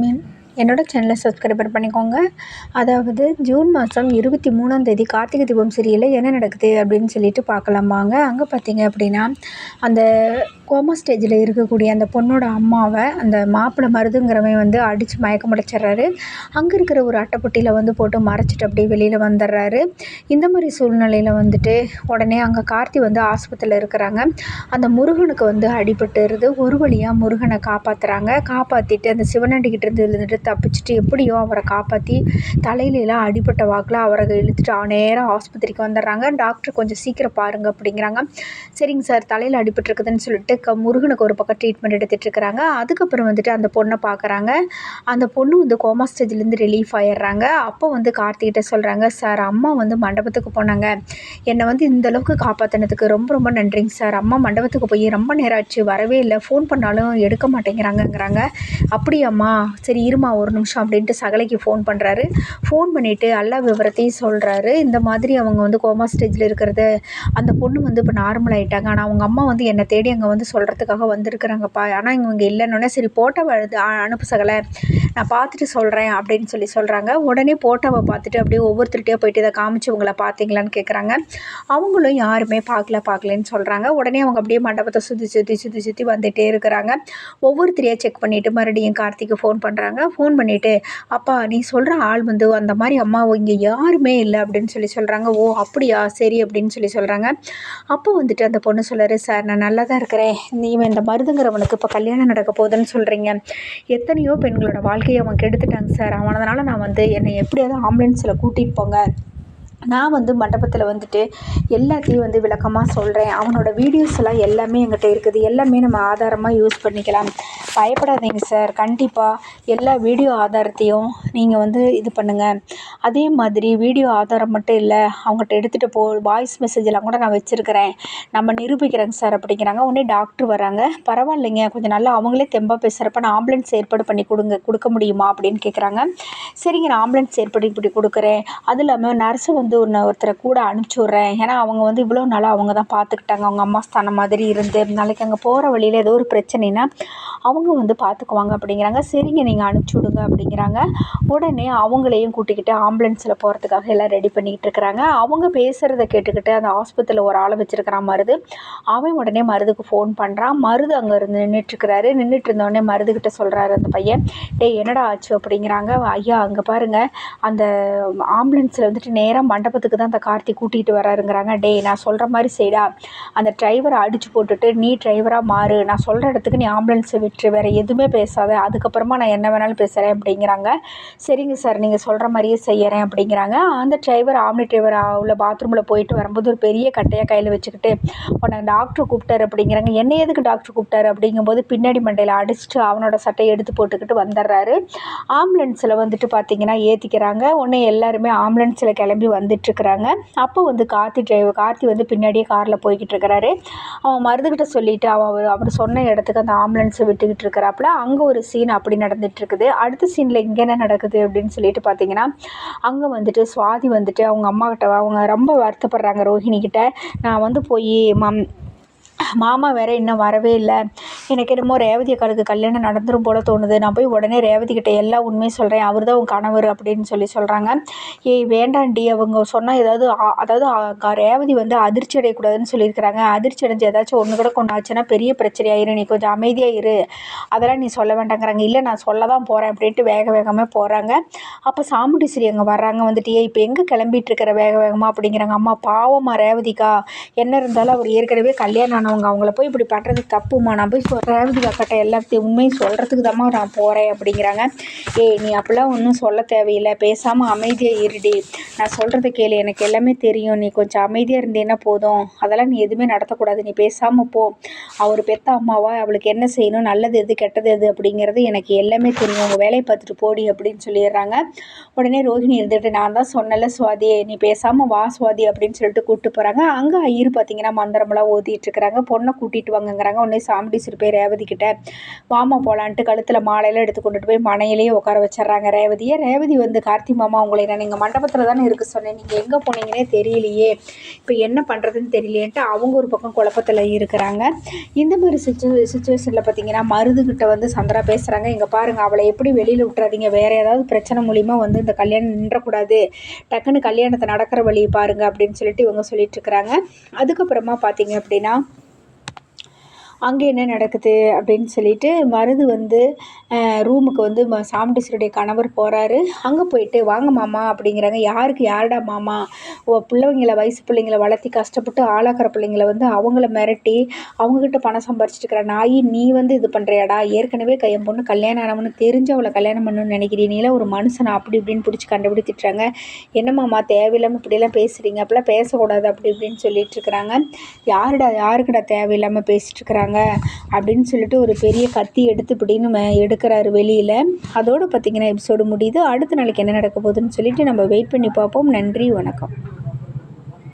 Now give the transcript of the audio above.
மீன் என்னோட சேனலை சப்ஸ்கிரைபர் பண்ணிக்கோங்க. அதாவது ஜூன் மாதம் 23ஆம் தேதி கார்த்திகை தீபம் சீரியலில் என்ன நடக்குது அப்படின்னு சொல்லிட்டு பார்க்கலாம் வாங்க. அங்கே பார்த்தீங்க அப்படின்னா அந்த கோமா ஸ்டேஜில் இருக்கக்கூடிய அந்த பொண்ணோட அம்மாவை அந்த மாப்பிள்ளை மருதுங்கிறவன் வந்து அடித்து மயக்கம் அடைச்சிட்றாரு. அங்கே இருக்கிற ஒரு அட்டைப்பொட்டியில் வந்து போட்டு மறைச்சிட்டு அப்படியே வெளியில் வந்துடுறாரு. இந்த மாதிரி சூழ்நிலையில் வந்துட்டு உடனே அங்கே கார்த்தி வந்து ஆஸ்பத்திரியில் இருக்கிறாங்க. அந்த முருகனுக்கு வந்து அடிபட்டுருது. ஒரு வழியாக முருகனை காப்பாற்றிட்டு அந்த சிவனடிக்கிட்ட இருந்து விழுந்துட்டு தப்பிச்சுட்டு எப்படியோ அவரை காப்பாற்றி தலையிலலாம் அடிபட்ட வாக்கில் அவரை இழுத்துட்டு நேராக ஆஸ்பத்திரிக்கு வந்துடுறாங்க. டாக்டர் கொஞ்சம் சீக்கிரம் பாருங்கள் அப்படிங்கிறாங்க. சரிங்க சார், தலையில் அடிபட்டுருக்குதுன்னு சொல்லிட்டு முருகனுக்கு ஒரு பக்கம் ட்ரீட்மெண்ட் எடுத்துகிட்டு இருக்கிறாங்க. அதுக்கப்புறம் வந்துட்டு அந்த பொண்ணை பார்க்குறாங்க. அந்த பொண்ணு வந்து கோமா ஸ்டேஜ்லேருந்து ரிலீஃப் ஆயிடுறாங்க. அப்போ வந்து கார்த்திகிட்ட சொல்கிறாங்க, சார் அம்மா வந்து மண்டபத்துக்கு போனாங்க, என்னை வந்து இந்தளவுக்கு காப்பாற்றினதுக்கு ரொம்ப ரொம்ப நன்றிங்க சார். அம்மா மண்டபத்துக்கு போய் ரொம்ப நேரம் ஆச்சு, வரவே இல்லை, ஃபோன் பண்ணாலும் எடுக்க மாட்டேங்கிறாங்கங்கிறாங்க. அப்படியாம்மா, சரி இருமா ஒரு நிமிஷம் அப்படின்ட்டு சகலைக்கு ஃபோன் பண்ணுறாரு. ஃபோன் பண்ணிவிட்டு எல்லா விவரத்தையும் சொல்கிறாரு. இந்த மாதிரி அவங்க வந்து கோமா ஸ்டேஜில் இருக்கிறது, அந்த பொண்ணு வந்து இப்போ நார்மல் ஆகிட்டாங்க, ஆனால் அவங்க அம்மா வந்து என்னை தேடி அங்கே வந்து சொல்கிறதுக்காக வந்திருக்கிறாங்கப்பா, ஆனால் இவங்க இல்லைன்னொன்னே சரி போட்டோவை அனுப்பு சகலை, நான் பார்த்துட்டு சொல்கிறேன் அப்படின்னு சொல்கிறாங்க. உடனே போட்டோவை பார்த்துட்டு அப்படியே ஒவ்வொருத்தருகிட்டே போயிட்டு இதை காமிச்சு உங்களை பார்த்தீங்களான்னு கேட்குறாங்க. அவங்களும் யாருமே பார்க்கலன்னு சொல்கிறாங்க. உடனே அவங்க அப்படியே மண்டபத்தை சுற்றி வந்துகிட்டே இருக்கிறாங்க. ஒவ்வொருத்தரையாக செக் பண்ணிவிட்டு மறுபடியும் கார்த்திக்கு ஃபோன் பண்ணுறாங்க. ஃபோன் பண்ணிவிட்டு, அப்பா நீ சொல்கிற ஆள் வந்து அந்த மாதிரி அம்மா இங்கே யாருமே இல்லை அப்படின்னு சொல்கிறாங்க. ஓ அப்படியா, சரி அப்படின்னு சொல்கிறாங்க. அப்போ வந்துட்டு அந்த பொண்ணு சொல்கிறாரு, சார் நான் நல்லா தான் இருக்கிறேன், இவன் இந்த மருதுங்கிறவனுக்கு இப்போ கல்யாணம் நடக்க போகுதுன்னு சொல்கிறீங்க, எத்தனையோ பெண்களோட வாழ்க்கையை அவன் கெடுத்துட்டாங்க சார், அவனதுனால நான் வந்து என்னை எப்படியாவது ஆம்புலன்ஸில் கூட்டிகிட்டு போங்க, நான் வந்து மண்டபத்தில் வந்துட்டு எல்லாத்தையும் வந்து விளக்கமாக சொல்கிறேன், அவனோட வீடியோஸ் எல்லாம் எல்லாமே என்கிட்ட இருக்குது, எல்லாமே நம்ம ஆதாரமாக யூஸ் பண்ணிக்கலாம், பயப்படாதீங்க சார், கண்டிப்பாக எல்லா வீடியோ ஆதாரத்தையும் நீங்கள் வந்து இது பண்ணுங்கள், அதே மாதிரி வீடியோ ஆதாரம் மட்டும் இல்லை, அவங்ககிட்ட எடுத்துகிட்டு வாய்ஸ் மெசேஜெல்லாம் கூட நான் வச்சுருக்கிறேன், நம்ம நிரூபிக்கிறேங்க சார் அப்படிங்கிறாங்க. உடனே டாக்டர் வராங்க. பரவாயில்லைங்க, கொஞ்சம் நல்லா அவங்களே தெம்பாக பேசுகிறப்ப நான் ஆம்புலன்ஸ் ஏற்பாடு பண்ணி கொடுக்க முடியுமா அப்படின்னு கேட்குறாங்க. சரிங்க, நான் ஆம்புலன்ஸ் ஏற்பாடு இப்படி கொடுக்குறேன், அது இல்லாமல் நர்ஸு வந்து ஒருத்தரை கூட அனுப்பிச்சி விட்றேன், ஏன்னா அவங்க வந்து இவ்வளோ நாளாக அவங்க தான் பார்த்துக்கிட்டாங்க, அவங்க அம்மா ஸ்தானம் மாதிரி இருந்து, நாளைக்கு அங்கே போகிற வழியில் ஏதோ ஒரு பிரச்சனைனா அவங்க வந்து பார்த்துக்குவாங்க அப்படிங்கிறாங்க. சரிங்க நீங்கள் அனுப்பிச்சி விடுங்க அப்படிங்கிறாங்க. உடனே அவங்களையும் கூட்டிக்கிட்டு ஆம்புலன்ஸில் போகிறதுக்காக எல்லாம் ரெடி பண்ணிக்கிட்டு இருக்கிறாங்க. அவங்க பேசுகிறத கேட்டுக்கிட்டு அந்த ஆஸ்பத்திரியில் ஒரு ஆளை வச்சுருக்கிறான் மருது. அவன் உடனே மருதுக்கு ஃபோன் பண்ணுறான். மருது அங்கே இருந்து நின்றுட்டு இருந்தோடனே மருதுகிட்ட சொல்கிறாரு அந்த பையன், டேய் என்னடா ஆச்சு அப்படிங்கிறாங்க. ஐயா அங்கே பாருங்கள், அந்த ஆம்புலன்ஸில் வந்துட்டு நேராக மண்டபத்துக்கு தான் அந்த கார்த்தி கூட்டிகிட்டு வராருங்கிறாங்க. டேய் நான் சொல்கிற மாதிரி செய்டா, அந்த டிரைவரை அடித்து போட்டுட்டு நீ டிரைவராக மாறு, நான் சொல்கிற இடத்துக்கு நீ ஆம்புலன்ஸை விட்டுரு, வேறு எதுவுமே பேசாத, அதுக்கப்புறமா நான் என்ன வேணாலும் பேசுகிறேன் அப்படிங்கிறாங்க. சரிங்க சார் நீங்கள் சொல்கிற மாதிரியே செய்கிறேன் அப்படிங்கிறாங்க. அந்த டிரைவர் ஆம்னி டிரைவர் உள்ள பாத்ரூமில் போயிட்டு வரும்போது ஒரு பெரிய கட்டையாக கையில் வச்சுக்கிட்டு, உன்னை டாக்டர் கூப்பிட்டாரு அப்படிங்கிறாங்க. என்ன எதுக்கு டாக்டர் கூப்பிட்டாரு அப்படிங்கும்போது பின்னாடி மண்டையில் அடிச்சுட்டு அவனோட சட்டையை எடுத்து போட்டுக்கிட்டு வந்துடுறாரு. ஆம்புலன்ஸில் வந்துட்டு பார்த்தீங்கன்னா ஏற்றிக்கிறாங்க. உடனே எல்லாருமே ஆம்புலன்ஸில் கிளம்பி வந்துட்டுருக்குறாங்க. அப்போ வந்து கார்த்தி வந்து பின்னாடியே காரில் போய்கிட்டு இருக்கிறாரு. அவன் மருதுகிட்ட சொல்லிவிட்டு அவர் சொன்ன இடத்துக்கு அந்த ஆம்புலன்ஸை விட்டுக்கிட்டு இருக்கிறாப்புல. அங்கே ஒரு சீன் அப்படி நடந்துகிட்ருக்குது. அடுத்த சீனில் இங்கே என்ன நடக்குது அப்படின்னு சொல்லிட்டு பார்த்தீங்கன்னா, அங்கே வந்துட்டு சுவாதி வந்துட்டு அவங்க அம்மா கிட்ட அவங்க ரொம்ப வருத்தப்படுறாங்க ரோஹிணி கிட்ட. நான் வந்து போய் மாமா வேறு இன்னும் வரவே இல்லை, எனக்கு என்னமோ ரேவதி அக்காளுக்கு கல்யாணம் நடந்துரும் போல் தோணுது, நான் போய் உடனே ரேவதி கிட்ட எல்லா உண்மையும் சொல்கிறேன், அவர் தான் உன் கணவர் அப்படின்னு சொல்கிறாங்க. ஏய் வேண்டாண்டி, அவங்க சொன்னால் அதாவது ரேவதி வந்து அதிர்ச்சி அடையக்கூடாதுன்னு சொல்லியிருக்கிறாங்க, அதிர்ச்சி அடைஞ்சு ஏதாச்சும் ஒன்று கூட கொண்டு ஆச்சுன்னா பெரிய பிரச்சனை ஆயிரும், நீ கொஞ்சம் அமைதியாக இரு, அதெல்லாம் நீ சொல்ல வேண்டாங்கிறாங்க. இல்லை நான் சொல்ல தான் போகிறேன் அப்படின்ட்டு வேகமாக போகிறாங்க. அப்போ சாமுண்டீஸ்வரி அங்கே வர்றாங்க. வந்துட்டு இப்போ எங்கே கிளம்பிட்டு இருக்கிற வேகமாக அப்படிங்கிறாங்க. அம்மா பாவம்மா ரேவதிக்கா, என்ன இருந்தாலும் அவர் ஏற்கனவே கல்யாணம் ஆனவங்க, அவங்கள போய் இப்படி பண்ணுறது தப்புமா, நான் போய் ரேவதி அக்காட்ட எல்லாத்தையும் உண்மையும் சொல்கிறதுக்கு தாம்மா நான் போகிறேன் அப்படிங்கிறாங்க. ஏய் நீ அப்படிலாம் ஒன்றும் சொல்ல தேவையில்லை, பேசாமல் அமைதியாக இருடி, நான் சொல்கிறத கேளு, எனக்கு எல்லாமே தெரியும், நீ கொஞ்சம் அமைதியாக இருந்தேன்னா போதும், அதெல்லாம் நீ எதுவுமே நடத்தக்கூடாது, நீ பேசாமல் போ, அவர் பெத்த அம்மாவா, அவளுக்கு என்ன செய்யணும், நல்லது எது கெட்டது எது அப்படிங்கிறது எனக்கு எல்லாமே தெரியும், உங்கள் வேலையை பார்த்துட்டு போடி அப்படின்னு சொல்லிடுறாங்க. உடனே ரோஹிணி இருந்துட்டு, நான் தான் சொன்னல சுவாதி, நீ பேசாமல் வா சுவாதி அப்படின்னு சொல்லிட்டு கூப்பிட்டு போகிறாங்க. அங்கே ஐயர் பார்த்தீங்கன்னா மந்திரமெல்லாம் ஓதிட்டு இருக்கிறாங்க. சொல்லிடுறாங்க, பொண்ணை கூட்டிகிட்டு வாங்கங்கிறாங்க. உடனே சாமுண்டீஸ்வரி போய் ரேவதி கிட்ட வாமா போகலான்ட்டு கழுத்தில் மாலையெல்லாம் எடுத்து கொண்டுட்டு போய் மனையிலேயே உட்கார வச்சிட்றாங்க ரேவதியை. ரேவதி வந்து கார்த்தி மாமா உங்களை நான் நீங்கள் மண்டபத்தில் தானே இருக்க சொன்னேன், நீங்கள் எங்கே போனீங்கன்னே தெரியலையே, இப்போ என்ன பண்ணுறதுன்னு தெரியலையேன்ட்டு அவங்க ஒரு பக்கம் குழப்பத்தில் இருக்கிறாங்க. இந்த மாதிரி சுச்சுவேஷனில் பார்த்தீங்கன்னா மருதுகிட்ட வந்து சந்திரா பேசுகிறாங்க, இங்கே பாருங்கள் அவளை எப்படி வெளியில் விட்டுறாதீங்க, வேறு ஏதாவது பிரச்சனை மூலிமா வந்து இந்த கல்யாணம் நின்றக்கூடாது, டக்குன்னு கல்யாணத்தை நடக்கிற வழியை பாருங்கள் அப்படின்னு சொல்லிட்டு இவங்க சொல்லிட்டு இருக்கிறாங்க. அதுக்கப்புறமா பார்த்தீங்க அப்படின்னா அங்கே என்ன நடக்குது அப்படின்னு சொல்லிட்டு மருது வந்து ரூமுக்கு வந்து சாமுண்டீஸ்வரியுடைய கணவர் போகிறாரு. அங்கே போயிட்டு வாங்க மாமா அப்படிங்கிறாங்க. யாருக்கு யாருடா மாமா, பிள்ளைங்களை வயசு பிள்ளைங்களை வளர்த்தி கஷ்டப்பட்டு ஆளாக்கிற பிள்ளைங்களை வந்து அவங்கள மிரட்டி அவங்கக்கிட்ட பணம் சம்பாரிச்சிட்டு இருக்கிற நாய் நீ வந்து இது பண்ணுறியாடா, ஏற்கனவே என் பொண்ணு கல்யாணம் ஆனவனு தெரிஞ்சு அவளை கல்யாணம் பண்ணணும்னு நினைக்கிறீ, நீலாம் ஒரு மனுஷனை அப்படி இப்படின்னு பிடிச்சி கண்டுபிடித்திட்டுறாங்க. என்ன மாமா தேவையில்லாமல் இப்படியெல்லாம் பேசுகிறீங்க, அப்படிலாம் பேசக்கூடாது அப்படி இப்படின்னு சொல்லிட்டு இருக்கிறாங்க. யாருக்குடா தேவையில்லாமல் பேசிகிட்டு இருக்கிறாங்க அப்படின்னு சொல்லிட்டு ஒரு பெரிய கத்தி எடுத்து இப்படின்னு எடுக்கிறாரு வெளியில். அதோடு பார்த்திங்கன்னா எபிசோடு முடியுது. அடுத்த நாளைக்கு என்ன நடக்க போகுதுன்னு சொல்லிட்டு நம்ம வெயிட் பண்ணி பார்ப்போம். நன்றி, வணக்கம்.